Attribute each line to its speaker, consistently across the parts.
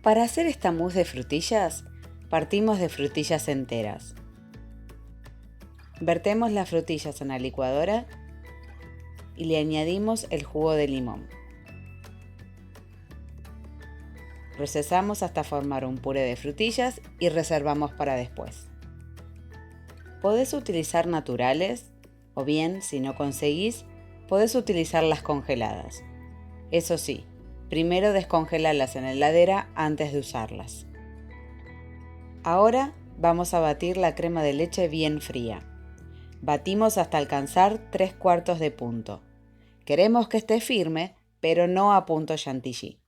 Speaker 1: Para hacer esta mousse de frutillas, partimos de frutillas enteras. Vertemos las frutillas en la licuadora y le añadimos el jugo de limón. Procesamos hasta formar un puré de frutillas y reservamos para después. Podés utilizar naturales o bien, si no conseguís, podés utilizar las congeladas. Eso sí, primero descongélalas en la heladera antes de usarlas. Ahora vamos a batir la crema de leche bien fría. Batimos hasta alcanzar 3/4 de punto. Queremos que esté firme, pero no a punto chantilly.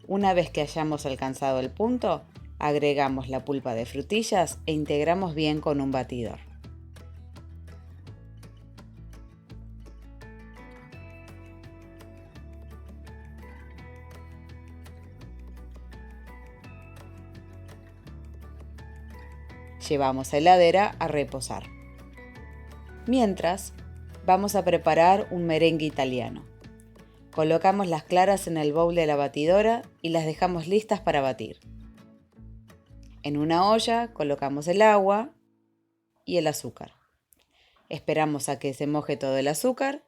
Speaker 1: Una vez que hayamos alcanzado el punto, agregamos la pulpa de frutillas e integramos bien con un batidor. Llevamos a heladera a reposar. Mientras, vamos a preparar un merengue italiano. Colocamos las claras en el bowl de la batidora y las dejamos listas para batir. En una olla colocamos el agua y el azúcar. Esperamos a que se moje todo el azúcar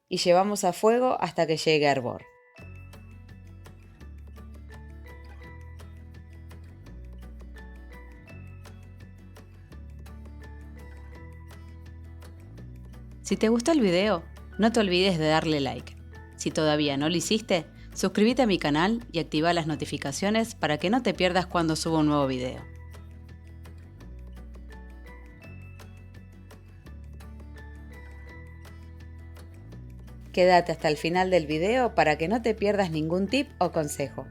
Speaker 1: y llevamos a fuego hasta que llegue a hervor. Si te gustó el video, no te olvides de darle like. Si todavía no lo hiciste, suscríbete a mi canal y activa las notificaciones para que no te pierdas cuando suba un nuevo video. Quédate hasta el final del video para que no te pierdas ningún tip o consejo.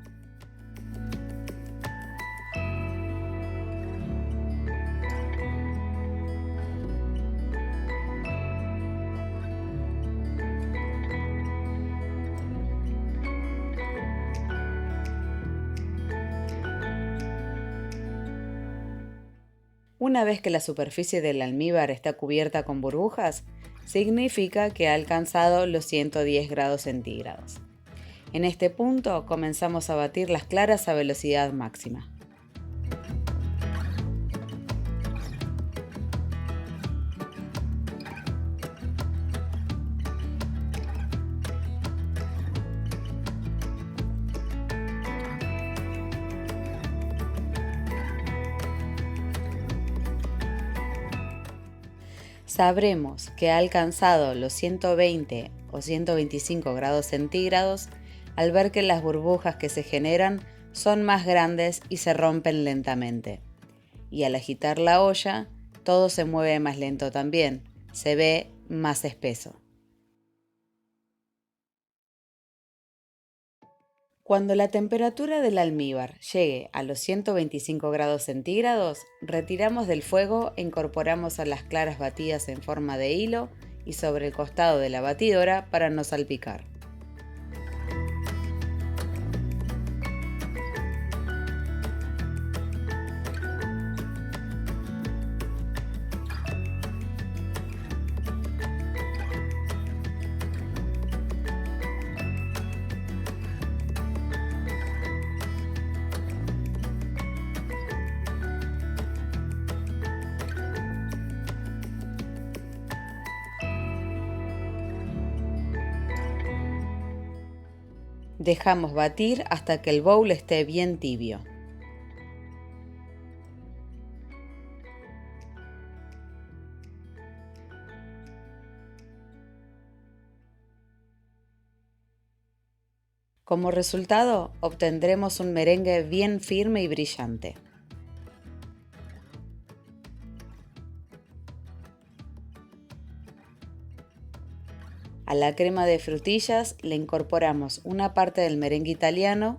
Speaker 1: Una vez que la superficie del almíbar está cubierta con burbujas, significa que ha alcanzado los 110 grados centígrados. En este punto comenzamos a batir las claras a velocidad máxima. Sabremos que ha alcanzado los 120 o 125 grados centígrados al ver que las burbujas que se generan son más grandes y se rompen lentamente. Y al agitar la olla, todo se mueve más lento también, se ve más espeso. Cuando la temperatura del almíbar llegue a los 125 grados centígrados, retiramos del fuego e incorporamos a las claras batidas en forma de hilo y sobre el costado de la batidora para no salpicar. Dejamos batir hasta que el bowl esté bien tibio. Como resultado, obtendremos un merengue bien firme y brillante. A la crema de frutillas le incorporamos una parte del merengue italiano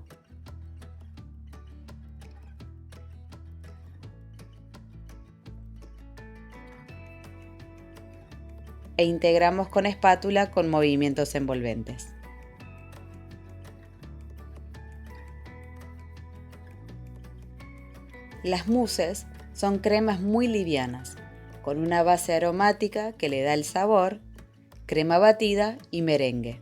Speaker 1: e integramos con espátula con movimientos envolventes. Las mousses son cremas muy livianas, con una base aromática que le da el sabor, crema batida y merengue.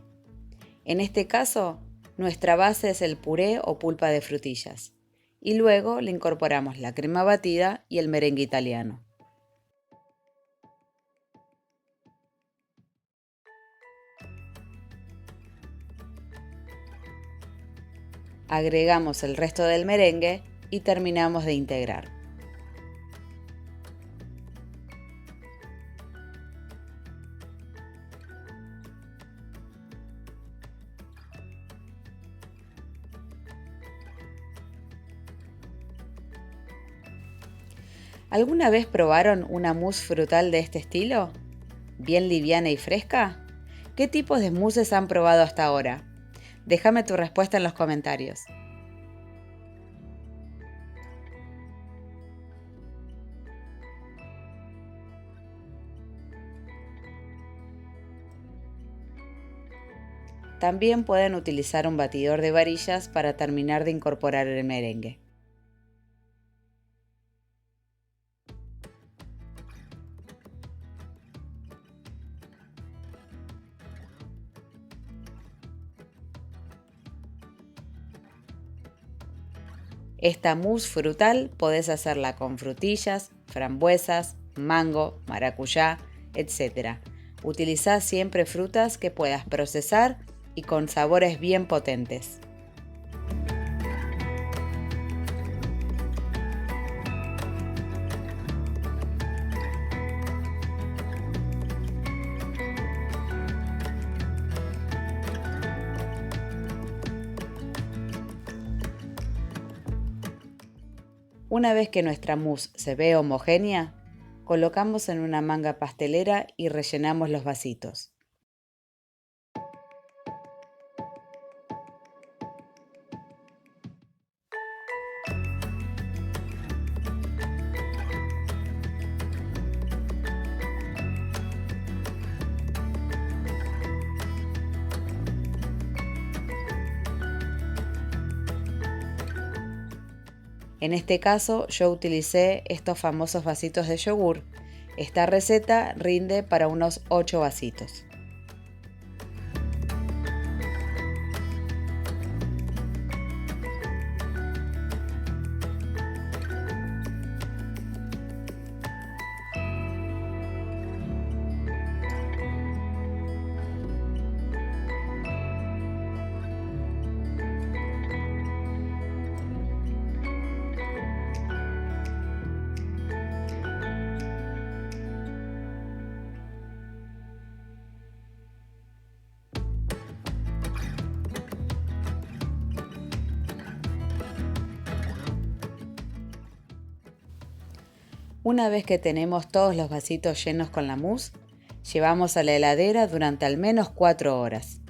Speaker 1: En este caso, nuestra base es el puré o pulpa de frutillas, y luego le incorporamos la crema batida y el merengue italiano. Agregamos el resto del merengue y terminamos de integrar. ¿Alguna vez probaron una mousse frutal de este estilo? ¿Bien liviana y fresca? ¿Qué tipos de mousses han probado hasta ahora? Déjame tu respuesta en los comentarios. También pueden utilizar un batidor de varillas para terminar de incorporar el merengue. Esta mousse frutal podés hacerla con frutillas, frambuesas, mango, maracuyá, etc. Utiliza siempre frutas que puedas procesar y con sabores bien potentes. Una vez que nuestra mousse se ve homogénea, colocamos en una manga pastelera y rellenamos los vasitos. En este caso yo utilicé estos famosos vasitos de yogur. Esta receta rinde para unos 8 vasitos. Una vez que tenemos todos los vasitos llenos con la mousse, llevamos a la heladera durante al menos 4 horas.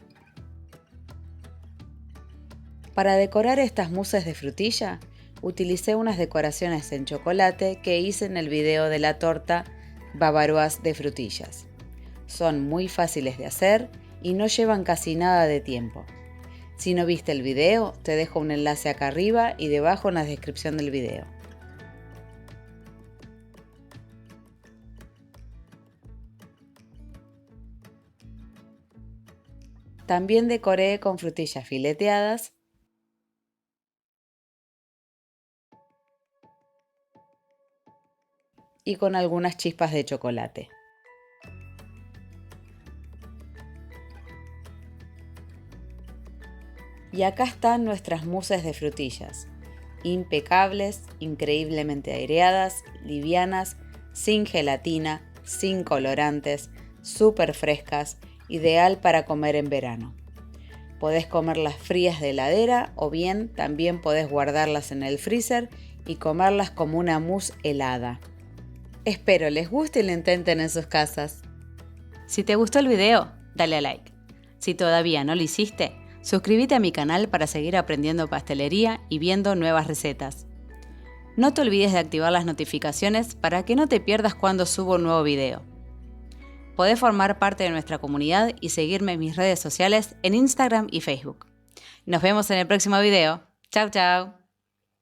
Speaker 1: Para decorar estas mousses de frutilla, utilicé unas decoraciones en chocolate que hice en el video de la torta bavaroise de frutillas. Son muy fáciles de hacer y no llevan casi nada de tiempo. Si no viste el video, te dejo un enlace acá arriba y debajo en la descripción del video. También decoré con frutillas fileteadas y con algunas chispas de chocolate. Y acá están nuestras mousses de frutillas, impecables, increíblemente aireadas, livianas, sin gelatina, sin colorantes, súper frescas, ideal para comer en verano. Podés comerlas frías de heladera o bien también podés guardarlas en el freezer y comerlas como una mousse helada. Espero les guste y lo intenten en sus casas. Si te gustó el video, dale a like. Si todavía no lo hiciste, suscríbete a mi canal para seguir aprendiendo pastelería y viendo nuevas recetas. No te olvides de activar las notificaciones para que no te pierdas cuando subo un nuevo video. Podés formar parte de nuestra comunidad y seguirme en mis redes sociales en Instagram y Facebook. Nos vemos en el próximo video. Chau, chau.